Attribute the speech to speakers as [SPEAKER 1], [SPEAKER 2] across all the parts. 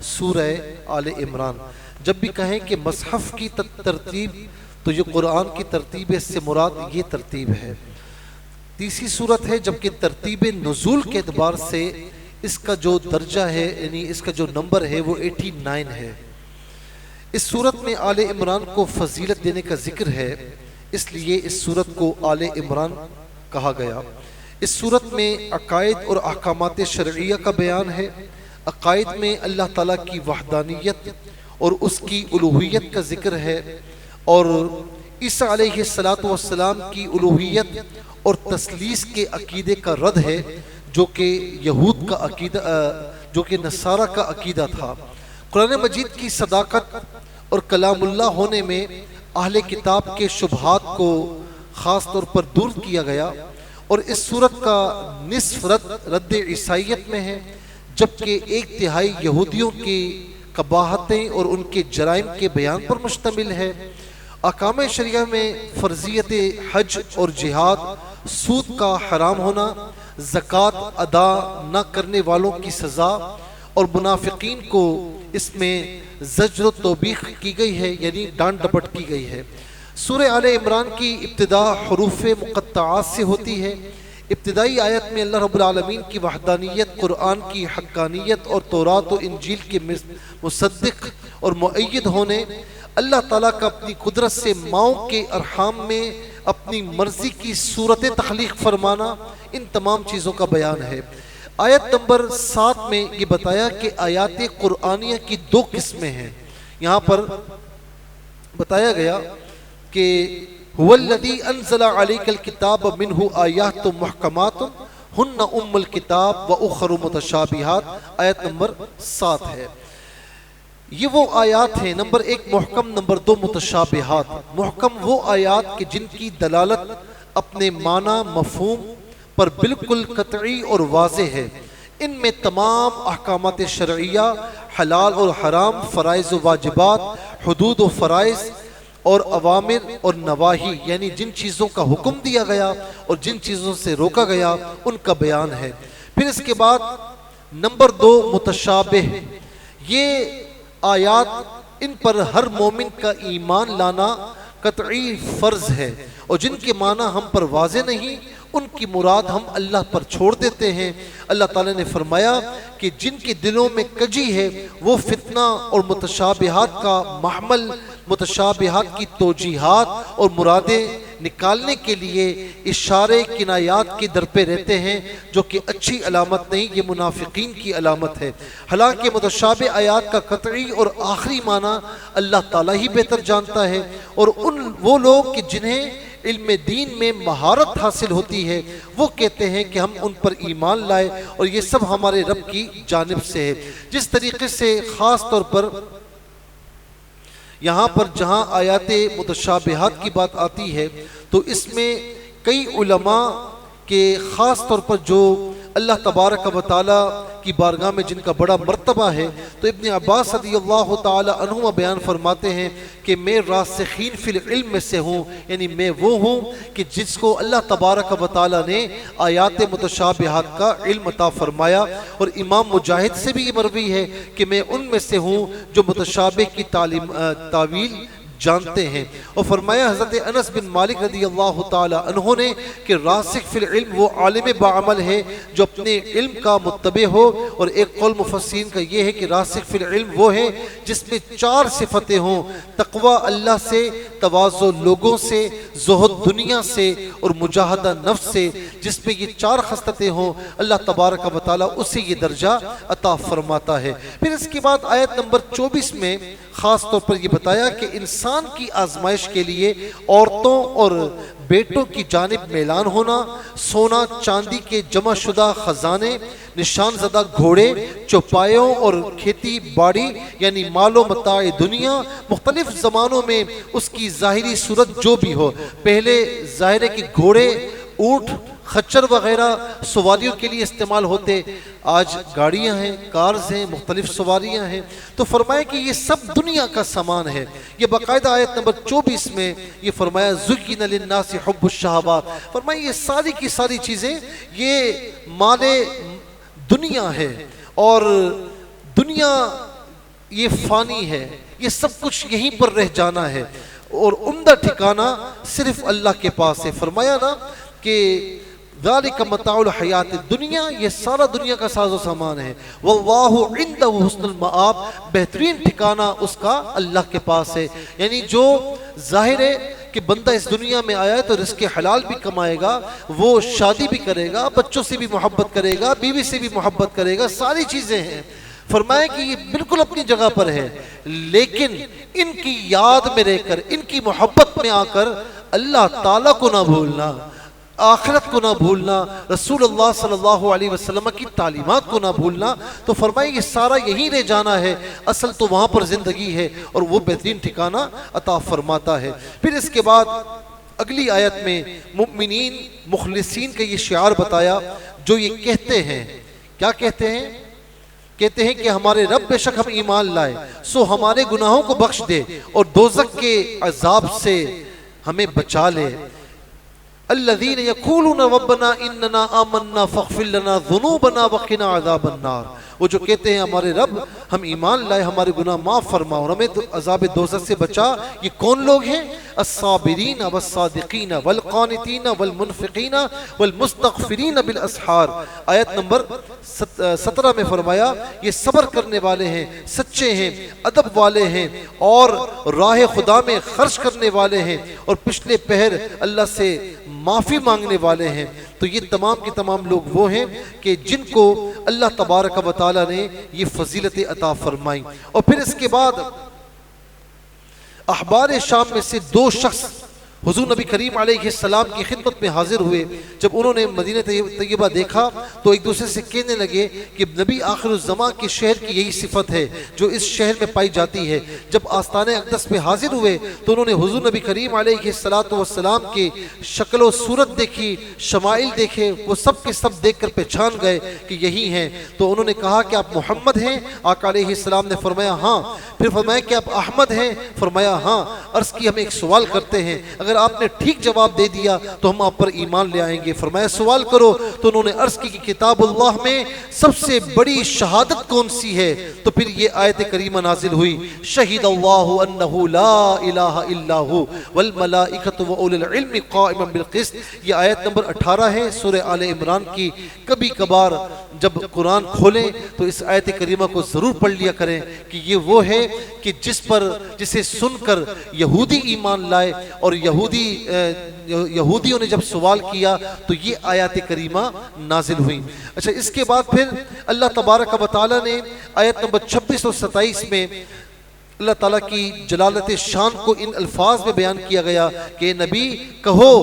[SPEAKER 1] سورہ آل عمران۔ جب بھی کہیں کہ مصحف کی ترتیب تو یہ قرآن کی ترتیب ہے، اس سے مراد یہ ترتیب ہے۔ تیسری صورت ہے، جبکہ ترتیب نزول کے اعتبار سے اس کا جو درجہ ہے، یعنی اس کا جو نمبر ہے وہ 89 ہے۔ اس صورت میں آل عمران کو فضیلت دینے کا ذکر ہے، اس لیے اس صورت کو آل عمران کہا گیا۔ اس صورت میں عقائد اور احکامات شرعیہ کا بیان ہے۔ عقائد میں اللہ تعالیٰ کی وحدانیت اور اس کی الوہیت کا ذکر ہے، اور عیسیٰ علیہ السلام کی الوہیت اور تثلیث کے عقیدے کا رد ہے، جو کہ یہود کا عقیدہ، جو کہ نصارہ کا عقیدہ تھا۔ قرآن مجید کی صداقت اور کلام اللہ ہونے میں اہل کتاب کے شبہات کو خاص طور پر دور کیا گیا، اور اس صورت کا نصف رد عیسائیت میں ہے، جبکہ ایک تہائی یہودیوں کی قباحتیں اور ان کے جرائم کے بیان پر مشتمل ہے۔ احکام شریعہ میں فرضیت حج اور جہاد، سود کا حرام ہونا، زکوٰۃ ادا نہ کرنے والوں کی سزا، اور منافقین کو اس میں زجر و توبیخ کی گئی ہے، یعنی ڈانٹ ڈپٹ کی گئی ہے۔ سورہ آل عمران کی ابتدا حروف مقطعات سے ہوتی ہے۔ ابتدائی آیت میں اللہ رب العالمین کی وحدانیت، قرآن کی حقانیت اور تورات و انجیل کے مصدق اور مؤید ہونے، اللہ تعالیٰ کا اپنی قدرت سے ماؤں کے ارحام میں اپنی مرضی کی صورت تخلیق فرمانا، ان تمام چیزوں کا بیان ہے۔ آیت نمبر 7 میں یہ بتایا کہ آیات قرآنیہ کی 2 قسمیں ہیں۔ یہاں پر بتایا گیا کہ هو الذی انزل علیک الکتاب منہ آیات محکمات ہن ام الکتاب و اخر متشابہات، آیت نمبر 7 ہے۔ یہ وہ آیات ہیں، نمبر 1 محکم، نمبر 2 متشابہات۔ محکم وہ آیات کہ جن کی دلالت اپنے معنی مفہوم پر بالکل قطعی اور واضح ہے۔ ان میں تمام احکامات شرعیہ، حلال اور حرام، فرائض و واجبات، حدود و فرائض اور اوامر اور نواہی، یعنی جن چیزوں کا حکم دیا گیا اور جن چیزوں سے روکا گیا، ان کا بیان ہے۔ پھر اس کے بعد نمبر 2 متشابہ، یہ آیات ان پر ہر مومن کا ایمان لانا قطعی فرض ہے، اور جن کے معنی ہم پر واضح نہیں، ان کی مراد ہم اللہ پر چھوڑ دیتے ہیں۔ اللہ تعالیٰ نے فرمایا کہ جن کے دلوں میں کجی ہے وہ فتنہ اور متشابہات کا محمل، متشابہات کی توجیحات اور مرادیں نکالنے کے لیے اشارے کنایات کی در پہ رہتے ہیں، جو کہ اچھی علامت نہیں، یہ منافقین کی علامت ہے۔ حالانکہ متشابہ آیات کا قطعی اور آخری معنی اللہ تعالیٰ ہی بہتر جانتا ہے، اور وہ لوگ کہ جنہیں علم دین میں مہارت حاصل ہوتی ہے، وہ کہتے ہیں کہ ہم ان پر ایمان لائے، اور یہ سب ہمارے رب کی جانب سے ہے۔ جس طریقے سے خاص طور پر یہاں پر جہاں آیات متشابہات کی بات آتی ہے، تو اس میں کئی علماء کے خاص طور پر جو اللہ تبارک و تعالی کی بارگاہ میں جن کا بڑا مرتبہ ہے، تو ابن عباس رضی اللہ تعالی عنہما بیان فرماتے ہیں کہ میں راسخین فی العلم میں سے ہوں، یعنی میں وہ ہوں کہ جس کو اللہ تبارک و تعالی نے آیات متشابہات کا علم عطا فرمایا۔ اور امام مجاہد سے بھی یہ مروی ہے کہ میں ان میں سے ہوں جو متشابہ کی تعویل جانتے ہیں۔ اور فرمایا حضرت انس بن مالک رضی اللہ تعالی عنہ نے کہ راسخ فی العلم وہ عالم باعمل ہے جو اپنے علم کا متبع ہو، اور ایک قول مفسرین کا یہ ہے کہ راسخ فی العلم وہ ہے جس میں 4 صفتیں ہوں: تقوی اللہ سے، تواضع لوگوں سے، زہد دنیا سے، اور مجاہدہ نفس سے۔ جس میں یہ 4 خصلتیں ہوں، اللہ تبارک و تعالی اسے یہ درجہ عطا فرماتا ہے۔ پھر اس کے بعد آیت نمبر 24 میں خاص طور پر یہ بتایا کہ انسان کی آزمائش کے لیے عورتوں اور بیٹوں کی جانب میلان ہونا، سونا چاندی کے جمع شدہ خزانے، نشان زدہ گھوڑے، چوپایوں اور کھیتی باڑی، یعنی مال و متاع دنیا، مختلف زمانوں میں اس کی ظاہری صورت جو بھی ہو۔ پہلے ظاہر ہے کہ گھوڑے، اونٹ، خچر وغیرہ سواریوں کے لیے استعمال ہوتے، آج گاڑیاں ہیں، کارز ہیں، مختلف سواریاں ہیں۔ تو فرمایا کہ یہ سب دنیا کا سامان ہے۔ یہ باقاعدہ آیت نمبر 24 میں یہ فرمایا زُيِّنَ لِلنَّاسِ حُبُّ الشَّهَوَاتِ، فرمایا یہ ساری کی ساری چیزیں یہ مال دنیا ہے، اور دنیا یہ فانی ہے، یہ سب کچھ یہیں پر رہ جانا ہے، اور عمدہ ٹھکانہ صرف اللہ کے پاس ہے۔ فرمایا نا کہ ذالک متاع الحیات الدنیا، یہ سارا دنیا کا ساز و سامان ہے، واللہ عندہ حسن المآب، بہترین ٹھکانہ اس کا اللہ کے پاس ہے۔ یعنی جو ظاہر ہے کہ بندہ اس دنیا میں آیا ہے تو رزق حلال بھی کمائے گا، وہ شادی بھی کرے گا، بچوں سے بھی محبت کرے گا، بیوی سے بھی محبت کرے گا، ساری چیزیں ہیں۔ فرمایا کہ یہ بالکل اپنی جگہ پر ہے، لیکن ان کی یاد میں رہ کر، ان کی محبت میں آ کر اللہ تعالیٰ کو نہ بھولنا، آخرت کو نہ بھولنا، رسول اللہ صلی اللہ علیہ وسلم کی تعلیمات کو نہ بھولنا، تو فرمائے یہ سارا یہی رہ جانا ہے، اصل تو وہاں پر زندگی ہے، اور وہ بہترین ٹھکانہ عطا فرماتا ہے۔ پھر اس کے بعد اگلی آیت میں مؤمنین مخلصین کا یہ شعار بتایا، جو یہ کہتے ہیں، کیا کہتے ہیں؟ کہتے ہیں کہ ہمارے رب بے شک ہم ایمان لائے سو ہمارے گناہوں کو بخش دے اور دوزخ کے عذاب سے ہمیں بچا لے۔ الذین یقولون ربنا اننا آمنا فاغفر لنا ذنوبنا وقنا عذاب النار، وہ جو کہتے ہیں ہمارے رب ہم ایمان لائے، ہمارے گناہ معاف فرما اور ہمیں عذاب دوزخ سے بچا۔ یہ کون لوگ ہیں؟ الصابرین والصادقین والقانتین والمنفقین والمستغفرین بالاسحار۔ آیت نمبر 17 میں فرمایا یہ صبر کرنے والے ہیں، سچے ہیں، ادب والے ہیں، اور راہ خدا میں خرچ کرنے والے ہیں، اور پچھلے پہر اللہ سے معافی مانگنے والے ہیں۔ تو یہ تمام کے تمام لوگ وہ ہیں کہ جن کو اللہ تبارک و تعالی نے یہ فضیلت عطا فرمائی۔ اور پھر اس کے بعد احبار شام میں سے دو شخص حضور نبی کریم علیہ السلام کی خدمت میں حاضر ہوئے۔ جب انہوں نے مدینہ طیبہ دیکھا تو ایک دوسرے سے کہنے لگے کہ نبی آخر الزمان کے شہر کی یہی صفت ہے جو اس شہر میں پائی جاتی ہے۔ جب آستان اقدس میں حاضر ہوئے تو انہوں نے حضور نبی کریم علیہ السلام کی شکل و صورت دیکھی، شمائل دیکھے، وہ سب کے سب دیکھ کر پہچان گئے کہ یہی ہیں۔ تو انہوں نے کہا کہ آپ محمد ہیں؟ آقا علیہ السلام نے فرمایا ہاں۔ پھر فرمایا کہ آپ احمد ہیں؟ فرمایا ہاں۔ عرض کی ہم ایک سوال کرتے ہیں، اگر آپ نے ٹھیک جواب دے دیا تو ہم آپ پر ایمان لے آئیں گے۔ فرمایا سوال کرو۔ تو انہوں نے عرض کی کہ کتاب اللہ میں سب سے بڑی شہادت کون سی ہے؟ تو پھر یہ آیت کریمہ نازل ہوئی، شہید اللہ انہ لا الہ الا ہو والملائکۃ واولی العلم قائما بالقسط۔ یہ آیت نمبر 18 ہے سورہ آل عمران کی۔ کبھی کبھار جب قرآن کھولیں تو اس آیت کریمہ کو ضرور پڑھ لیا کریں کہ یہ وہ ہے کہ جسے سن کر یہودی ایمان لائے، اور یہودیوں نے جب سوال کیا تو یہ آیات کریمہ نازل ہوئی۔ اچھا، اس کے بعد پھر اللہ تبارک و تعالی نے آیت نمبر 26 اور 27 میں اللہ تعالیٰ کی جلالت شان کو ان الفاظ میں بیان کیا گیا کہ نبی کہو،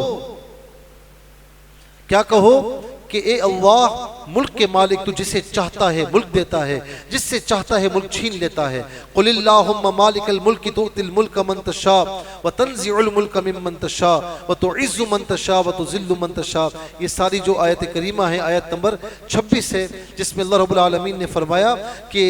[SPEAKER 1] کیا کہو کہ اے اللہ ملک کے مالک تو جسے چاہتا ہے ملک دیتا ہے، جس سے چاہتا ہے ملک چھین لیتا ہے۔ قل اللہم مالک الملک تؤتی الملک من تشاء وتنزع الملک ممن تشاء وتعز من تشاء وتذل من تشاء۔ یہ ساری جو آیت کریمہ ہے آیت نمبر 26 ہے، جس میں اللہ رب العالمین نے فرمایا کہ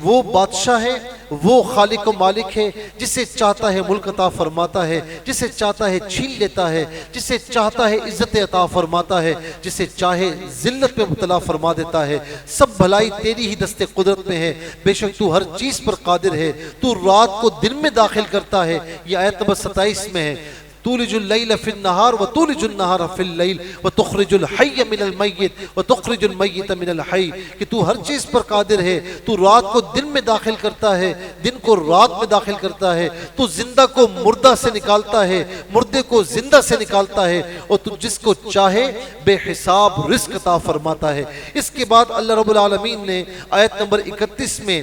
[SPEAKER 1] وہ بادشاہ ہے، وہ خالق و مالک ہے، جسے چاہتا ہے ملک عطا فرماتا ہے، جسے چاہتا ہے چھین لیتا ہے، جسے چاہتا ہے عزت عطا فرماتا ہے، جسے چاہے ذلت میں مبتلا فرما دیتا ہے۔ سب بھلائی تیری ہی دست قدرت میں ہے، بے شک تو ہر چیز پر قادر ہے، تو رات کو دن میں داخل کرتا ہے۔ یہ آیت نمبر 27 میں ہے، تولج اللیل فی النہار وتولج النہار فی اللیل وتخرج الحی من المیت وتخرج المیت من الحی، کہ تو ہر چیز پر قادر ہے، تو رات کو دن میں داخل کرتا ہے، دن کو رات میں داخل کرتا ہے، تو زندہ کو مردہ سے نکالتا ہے، مردے کو زندہ سے نکالتا ہے، اور تو جس کو چاہے بے حساب رزق عطا فرماتا ہے۔ اس کے بعد اللہ رب العالمین نے آیت نمبر 31 میں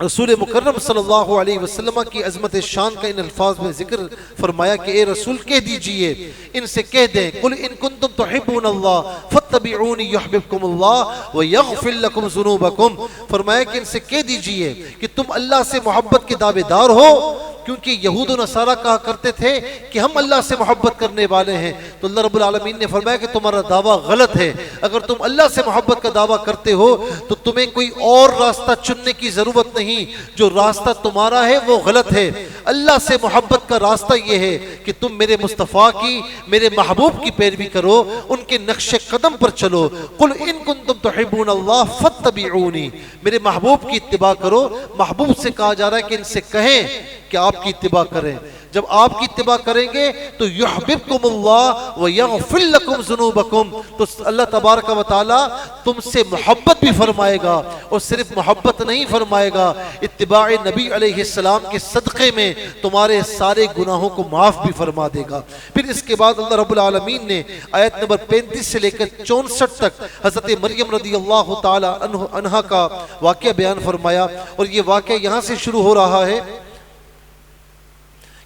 [SPEAKER 1] رسول مکرم صلی اللہ علیہ وسلم کی عظمت شان کا ان الفاظ میں ذکر فرمایا کہ اے رسول کہہ دیجئے، ان سے کہہ دیں، قل ان کنتم تحبون اللہ فاتبعونی یحببکم اللہ ویغفر لکم ذنوبکم۔ فرمایا کہ ان سے کہہ دیجئے کہ تم اللہ سے محبت کے دعوے دار ہو، کیونکہ یہود و نصارہ کہا کرتے تھے کہ ہم اللہ سے محبت کرنے والے ہیں۔ تو اللہ رب العالمین نے فرمایا کہ تمہارا دعویٰ غلط ہے۔ اگر تم اللہ سے محبت کا دعویٰ کرتے ہو تو تمہیں کوئی اور راستہ چننے کی ضرورت نہیں، جو راستہ تمہارا ہے وہ غلط ہے۔ اللہ سے محبت کا راستہ یہ ہے کہ تم میرے مصطفیٰ کی، میرے محبوب کی پیروی کرو، ان کے نقش قدم پر چلو۔ قل ان کنتم تحبون اللہ فاتبعونی، میرے محبوب کی اتباع کرو۔ محبوب سے کہا جا رہا ہے کہ ان سے کہیں کہ آپ کی اتباع کریں۔ جب آپ کی اتباع کریں گے تو یحببکم اللہ ویغفر لکم ذنوبکم، تو اللہ تبارک و تعالی تم سے محبت بھی فرمائے گا، اور صرف محبت نہیں فرمائے گا، اتباع نبی علیہ السلام کے صدقے میں تمہارے سارے گناہوں کو معاف بھی فرما دے گا۔ پھر اس کے بعد اللہ رب العالمین نے آیت نمبر 35 سے لے کر 64 تک حضرت مریم رضی اللہ تعالی عنہا کا واقعہ بیان فرمایا، اور یہ واقعہ یہاں سے شروع ہو رہا ہے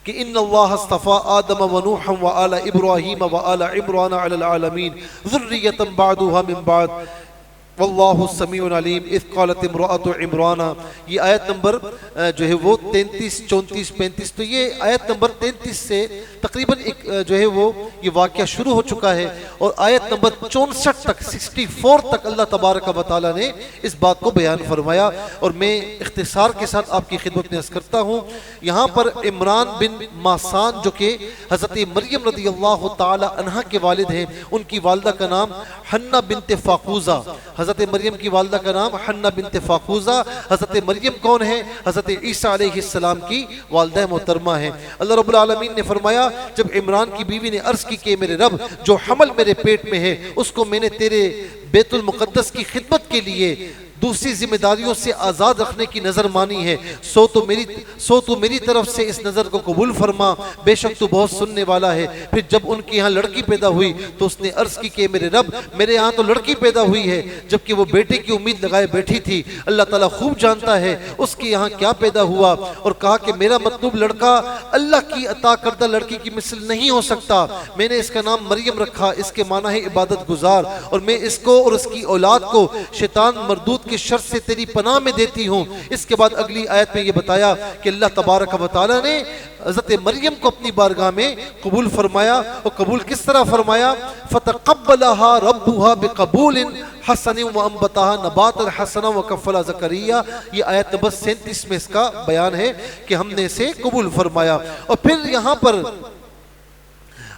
[SPEAKER 1] کہ ان اللہ اصطفى آدم ونوحا وآل ابراہیم وآل عمران علی العالمین ذریۃ بعضها من بعض واللہ سمیع علیم اذ قالت امرأۃ عمران۔ یہ آیت نمبر جو ہے وہ 33 34 35، تو یہ آیت نمبر 33 سے تقریباً جو ہے وہ یہ واقعہ شروع ہو چکا ہے، اور آیت نمبر 64 تک 64 تک اللہ تبارک و تعالی نے اس بات کو بیان فرمایا۔ اور میں اختصار کے ساتھ آپ کی خدمت میں عرض کرتا ہوں، یہاں پر عمران بن ماسان جو کہ حضرت مریم رضی اللہ تعالی عنہا کے والد ہیں، ان کی والدہ کا نام حنہ بنت فاقوزہ، حضرت مریم کی والدہ کا نام حنہ بنت فاقوزہ۔ حضرت مریم کون ہے؟ حضرت عیسیٰ علیہ السلام کی والدہ محترمہ ہیں۔ اللہ رب العالمین نے فرمایا جب عمران کی بیوی نے عرض کی کہ میرے رب، جو حمل میرے پیٹ میں ہے اس کو میں نے تیرے بیت المقدس کی خدمت کے لیے دوسری ذمہ داریوں سے آزاد رکھنے کی نظر مانی ہے، سو تو میری طرف سے اس نظر کو قبول فرما، بے شک تو بہت سننے والا ہے۔ پھر جب ان کی یہاں لڑکی پیدا ہوئی تو اس نے عرض کی کہ میرے رب، میرے یہاں تو لڑکی پیدا ہوئی ہے جبکہ وہ بیٹے کی امید لگائے بیٹھی تھی، اللہ تعالیٰ خوب جانتا ہے اس کے یہاں کیا پیدا ہوا، اور کہا کہ میرا مطلوب لڑکا اللہ کی عطا کردہ لڑکی کی مثل نہیں ہو سکتا، میں نے اس کا نام مریم رکھا، اس کے معنی ہے عبادت گزار، اور میں اس کو اور اس کی اولاد کو شیطان مردود کے شر سے تیری پناہ میں دیتی ہوں۔ اس کے بعد اگلی آیت میں یہ بتایا کہ اللہ تبارک و تعالی نے حضرت مریم کو اپنی بارگاہ میں قبول فرمایا، اور قبول کس طرح فرمایا؟ فتقبلها ربها بقبول حسن وانبتها نباتا حسنا وکفلها زکریا۔ یہ آیت نمبر 37 میں اس کا بیان ہے کہ ہم نے اسے قبول فرمایا۔ اور پھر یہاں پر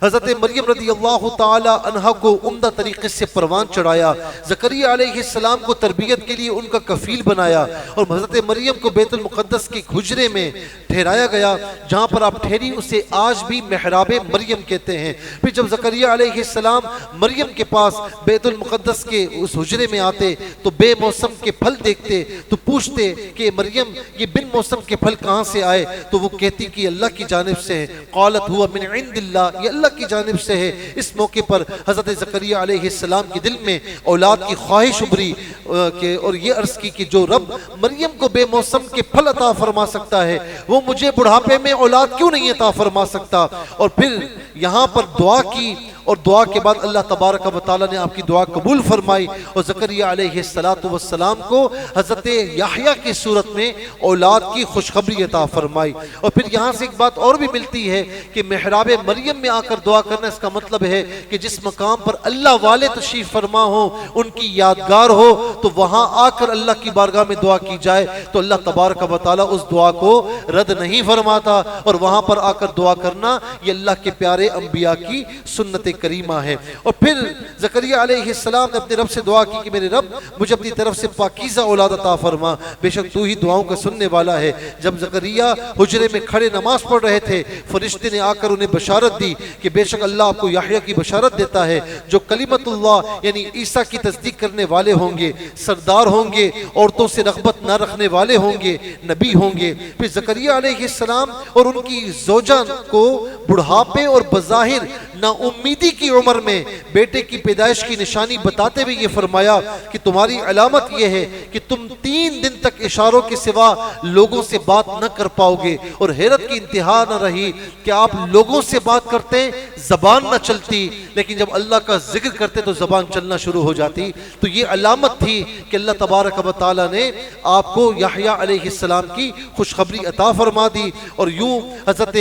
[SPEAKER 1] حضرت مریم رضی اللہ تعالی عنہ کو عمدہ طریقے سے پروان چڑھایا، زکریا علیہ السلام کو تربیت کے لیے ان کا کفیل بنایا، اور حضرت مریم کو بیت المقدس کے حجرے میں ٹھہرایا گیا، جہاں پر آپ ٹھہری اسے آج بھی محراب مریم کہتے ہیں۔ پھر جب زکریا علیہ السلام مریم کے پاس بیت المقدس کے اس حجرے میں آتے تو بے موسم کے پھل دیکھتے تو پوچھتے کہ مریم یہ بن موسم کے پھل کہاں سے آئے؟ تو وہ کہتی کہ اللہ کی جانب سے ہے، قالت ہوا من عند اللہ، یہ اللہ کی جانب سے ہے۔ اس موقع پر حضرت زکریا علیہ السلام کے دل میں اولاد کی خواہش ابھری، اور یہ عرض کی کہ جو رب مریم کو بے موسم کے پھل عطا فرما سکتا ہے وہ مجھے بڑھاپے میں اولاد کیوں نہیں عطا فرما سکتا؟ اور پھر یہاں پر دعا کی، اور دعا کے بعد اللہ تبارک و تعالی نے آپ کی دعا قبول فرمائی، اور زکریا علیہ السلام کو حضرت یحییٰ کی صورت میں اولاد کی خوشخبری عطا فرمائی۔ اور پھر یہاں سے ایک بات اور بھی ملتی ہے کہ محراب مریم میں آ کر دعا کرنا، اس کا مطلب ہے کہ جس مقام پر اللہ والے تشریف فرما ہو، ان کی یادگار ہو، تو وہاں آ کر اللہ کی بارگاہ میں دعا کی جائے تو اللہ تبارک و تعالی اس دعا کو رد نہیں فرماتا، اور وہاں پر آ کر دعا کرنا یہ اللہ کے پیارے انبیاء کی سنت کریمہ ہے۔ اور پھر زکریا علیہ السلام نے اپنے رب سے دعا کی کہ میرے رب مجھے اپنی طرف سے پاکیزہ اولاد عطا فرما، بے شک تو ہی دعاؤں کا سننے والا ہے۔ جب زکریا حجرے میں کھڑے نماز پڑھ رہے تھے، فرشتے نے آ کر انہیں بشارت دی کہ بے شک اللہ آپ کو یحییٰ کی بشارت دیتا ہے جو کلمت اللہ یعنی عیسیٰ کی تصدیق کرنے والے ہوں گے، سردار ہوں گے، عورتوں سے رغبت نہ رکھنے والے ہوں گے، نبی ہوں گے۔ پھر زکریا علیہ السلام اور ان کی زوجہ کو بڑھاپے اور بظاہر نا امیدی کی عمر میں بیٹے کی پیدائش کی نشانی بتاتے ہوئے یہ فرمایا کہ تمہاری علامت یہ ہے کہ تم 3 دن تک اشاروں کے سوا لوگوں سے بات نہ کر پاؤ گے، اور حیرت کی انتہا نہ رہی کہ آپ لوگوں سے بات کرتے زبان نہ چلتی، لیکن جب اللہ کا ذکر کرتے تو زبان چلنا شروع ہو جاتی۔ تو یہ علامت تھی کہ اللہ تبارک و تعالی نے آپ کو یحییٰ علیہ السلام کی خوشخبری عطا فرما دی۔ اور یوں حضرت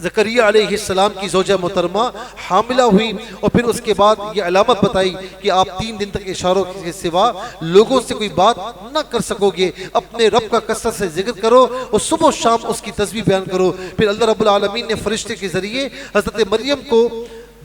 [SPEAKER 1] زکریا علیہ السلام کی زوجہ محترمہ حاملہ ہوئی اور پھر اس کے بعد یہ علامت بتائی کہ آپ 3 دن تک اشاروں کے سوا لوگوں سے کوئی بات نہ کر سکو گے، اپنے رب کا کثرت سے ذکر کرو اور صبح و شام اس کی تسبیح بیان کرو۔ پھر اللہ رب العالمین نے فرشتے کے ذریعے حضرت مریم کو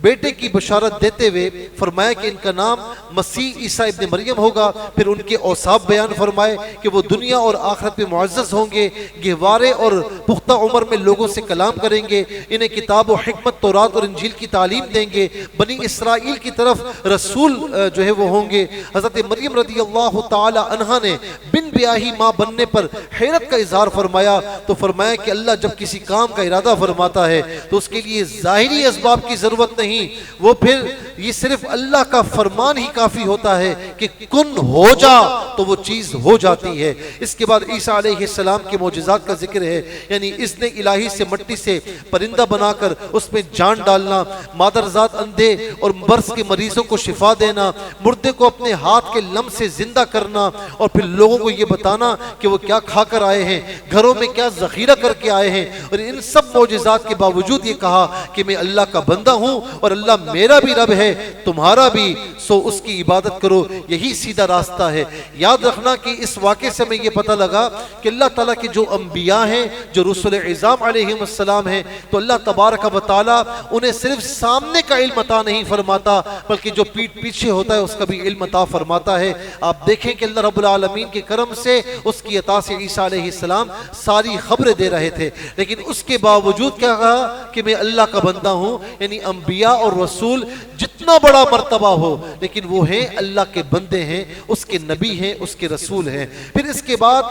[SPEAKER 1] بیٹے کی بشارت دیتے ہوئے فرمایا کہ ان کا نام مسیح عیسیٰ ابن مریم ہوگا۔ پھر ان کے اوصاف بیان فرمائے کہ وہ دنیا اور آخرت میں معزز ہوں گے، گہوارے اور پختہ عمر میں لوگوں سے کلام کریں گے، انہیں کتاب و حکمت تورات اور انجیل کی تعلیم دیں گے، بنی اسرائیل کی طرف رسول جو ہے وہ ہوں گے۔ حضرت مریم رضی اللہ تعالی عنہا نے بن بیاہی ماں بننے پر حیرت کا اظہار فرمایا تو فرمایا کہ اللہ جب کسی کام کا ارادہ فرماتا ہے تو اس کے لیے ظاہری اسباب کی ضرورت نہیں، وہ پھر یہ صرف اللہ کا فرمان ہی کافی ہوتا ہے کہ کن ہو جا تو وہ چیز ہو جاتی ہے۔ اس کے بعد عیسیٰ علیہ السلام کے معجزات کا ذکر ہے، یعنی اس نے الہی سے مٹی سے پرندہ بنا کر اس میں جان ڈالنا، مادرزاد اندھے اور برس کے مریضوں کو شفا دینا، مردے کو اپنے ہاتھ کے لم سے زندہ کرنا اور پھر لوگوں کو یہ بتانا کہ وہ کیا کھا کر آئے ہیں، گھروں میں کیا ذخیرہ کر کے آئے ہیں، اور ان سب معجزات کے باوجود یہ کہا کہ میں اللہ کا بندہ ہوں اور اللہ میرا بھی رب ہے، تمہارا بھی، سو اس کی عبادت کرو، یہی سیدھا راستہ ہے۔ یاد رکھنا کہ اس واقعے سے میں یہ پتہ لگا کہ اللہ تعالیٰ کے جو انبیاء ہیں، جو رسول اعظام علیہ السلام ہیں، تو اللہ تبارک و تعالیٰ انہیں صرف سامنے کا علم عطا نہیں فرماتا بلکہ جو پیٹھ پیچھے ہوتا ہے اس کا بھی علم عطا فرماتا ہے۔ آپ دیکھیں کہ اللہ رب العالمین کے کرم سے اس کی عطا سے عیسیٰ علیہ السلام ساری خبریں دے رہے تھے، لیکن اس کے باوجود کیا کہا کہ میں اللہ کا بندہ ہوں، یعنی انبیاء اور رسول جتنا بڑا مرتبہ ہو لیکن وہ ہیں اللہ کے بندے ہیں، اس کے نبی ہیں، اس کے رسول ہیں۔ پھر اس کے بعد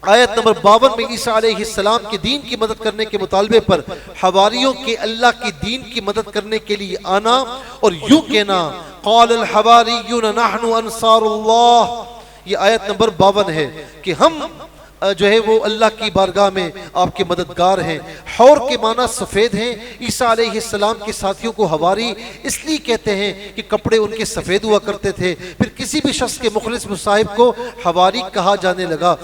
[SPEAKER 1] آیت نمبر 52 میں عیسیٰ علیہ السلام کے دین کی مدد کرنے کے مطالبے پر حواریوں کے اللہ کی دین کی مدد کرنے کے لیے آنا اور یوں کہنا قال الحواریون نحن انصار اللہ، یہ آیت نمبر 52 ہے کہ ہم جو ہے وہ اللہ کی بارگاہ میں آپ کے مددگار ہیں۔ حور کے معنی سفید ہیں۔ عیسیٰ علیہ السلام کے ساتھیوں کو حواری اس لیے کہتے ہیں کہ کپڑے ان کے سفید ہوا کرتے تھے۔ پھر کسی بھی شخص کے مخلص مصاحب کو حواری کہا جانے لگا۔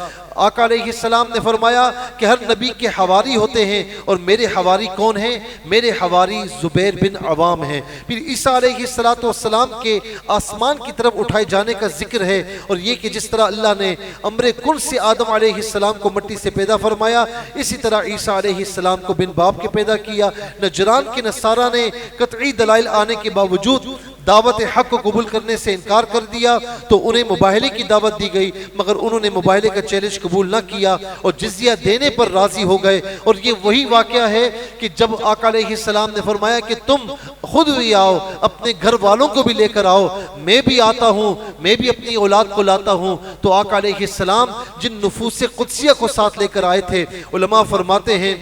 [SPEAKER 1] آقا علیہ السلام نے فرمایا کہ ہر نبی کے حواری ہوتے ہیں اور میرے حواری کون ہیں؟ میرے حواری زبیر بن عوام ہیں۔ پھر عیسیٰ علیہ السلام کے آسمان کی طرف اٹھائے جانے کا ذکر ہے، اور یہ کہ جس طرح اللہ نے امر کن سے آدم علیہ السلام کو مٹی سے پیدا فرمایا، اسی طرح عیسیٰ علیہ السلام کو بن باپ کے پیدا کیا۔ نجران کے نصارہ نے قطعی دلائل آنے کے باوجود دعوت حق کو قبول کرنے سے انکار کر دیا تو انہیں مباہلے کی دعوت دی گئی، مگر انہوں نے مباہلے کا چیلنج قبول نہ کیا اور جزیہ دینے پر راضی ہو گئے۔ اور یہ وہی واقعہ ہے کہ جب آقا علیہ السلام نے فرمایا کہ تم خود بھی آؤ، اپنے گھر والوں کو بھی لے کر آؤ، میں بھی آتا ہوں، میں بھی اپنی اولاد کو لاتا ہوں، تو آقا علیہ السلام جن نفوس قدسیہ کو ساتھ لے کر آئے تھے، علماء فرماتے ہیں،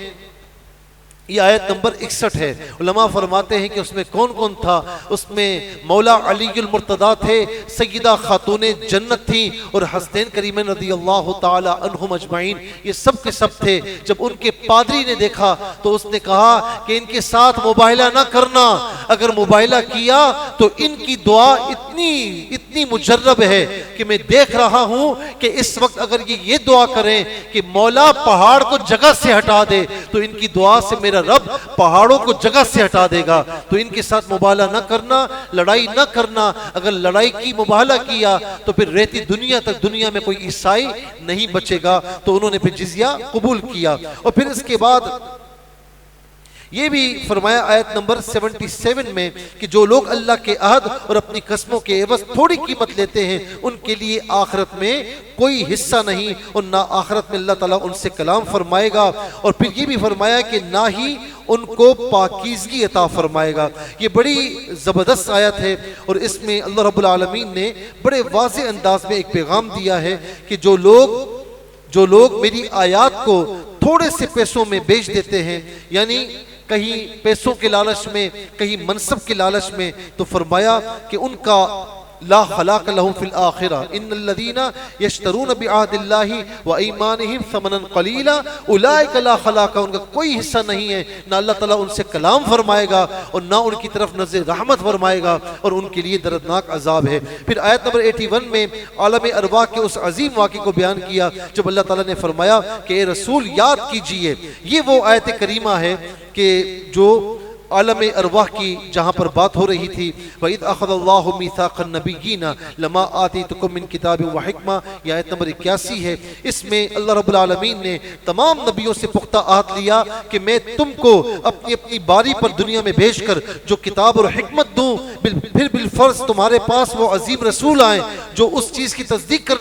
[SPEAKER 1] یہ آیت نمبر 61 ہے، علماء فرماتے ہیں کہ اس میں کون کون تھا؟ اس میں مولا علی المرتضیٰ تھے، سیدہ خاتون جنت تھیں، اور حسنین کریمین رضی اللہ تعالی عنہم اجمعین، یہ سب کے سب تھے۔ جب ان کے پادری نے دیکھا تو اس نے کہا کہ ان کے ساتھ مباہلہ نہ کرنا، اگر مباہلہ کیا تو ان کی دعا اتنی مجرب ہے کہ میں دیکھ رہا ہوں کہ اس وقت اگر یہ دعا کریں کہ مولا پہاڑ کو جگہ سے ہٹا دے تو ان کی دعا سے میرا رب پہاڑوں کو جگہ سے ہٹا دے گا۔ تو ان کے ساتھ مباہلہ نہ کرنا، لڑائی نہ کرنا، اگر لڑائی کی مباہلہ کیا تو پھر رہتی دنیا تک دنیا میں کوئی عیسائی نہیں بچے گا۔ تو انہوں نے پھر جزیہ قبول کیا، اور پھر اس کے بعد یہ بھی فرمایا آیت نمبر 77 میں کہ جو لوگ اللہ کے عہد اور اپنی قسموں کے عوض تھوڑی قیمت لیتے ہیں ان کے لیے آخرت میں کوئی حصہ نہیں، اور نہ آخرت میں اللہ تعالیٰ ان سے کلام فرمائے گا، اور پھر یہ بھی فرمایا کہ نہ ہی ان کو پاکیزگی عطا فرمائے گا۔ یہ بڑی زبردست آیت ہے، اور اس میں اللہ رب العالمین نے بڑے واضح انداز میں ایک پیغام دیا ہے کہ جو لوگ میری آیات کو تھوڑے سے پیسوں میں بیچ دیتے ہیں، یعنی کہیں پیسوں کے لالچ میں، کہیں منصب کے لالچ میں، تو فرمایا کہ ان کا لا خلاق لهم في الآخرة ان الذين يشترون بعهد الله وأيمانهم ثمنا قليلا اولئك لا خلاق، ان کا کوئی حصہ نہیں ہے، نہ اللہ تعالیٰ ان سے کلام فرمائے گا اور نہ ان کی طرف نظر رحمت فرمائے گا، اور ان کے لیے دردناک عذاب ہے۔ پھر آیت نمبر 81 میں عالم ارواح کے اس عظیم واقعے کو بیان کیا جب اللہ تعالیٰ نے فرمایا کہ اے رسول یاد کیجئے۔ یہ وہ آیت کریمہ ہے کہ جو عالم ارواح کی جہاں پر بات ہو رہی تھی، وَإِذْ أَخَذَ اللَّهُ مِيثَاقَ النَّبِيِّينَ لَمَا آتَيْتُكُم مِّن كِتَابٍ وَحِكْمَةٍ، یہ آیت نمبر 81 ہے۔ اس میں اللہ رب العالمین نے تمام نبیوں سے پختہ عہد لیا کہ میں تم کو اپنی اپنی باری پر دنیا میں بھیج کر جو کتاب اور حکمت دوں، پھر بالفرض تمہارے پاس وہ عظیم رسول آئیں جو اس چیز کی تصدیق کرنے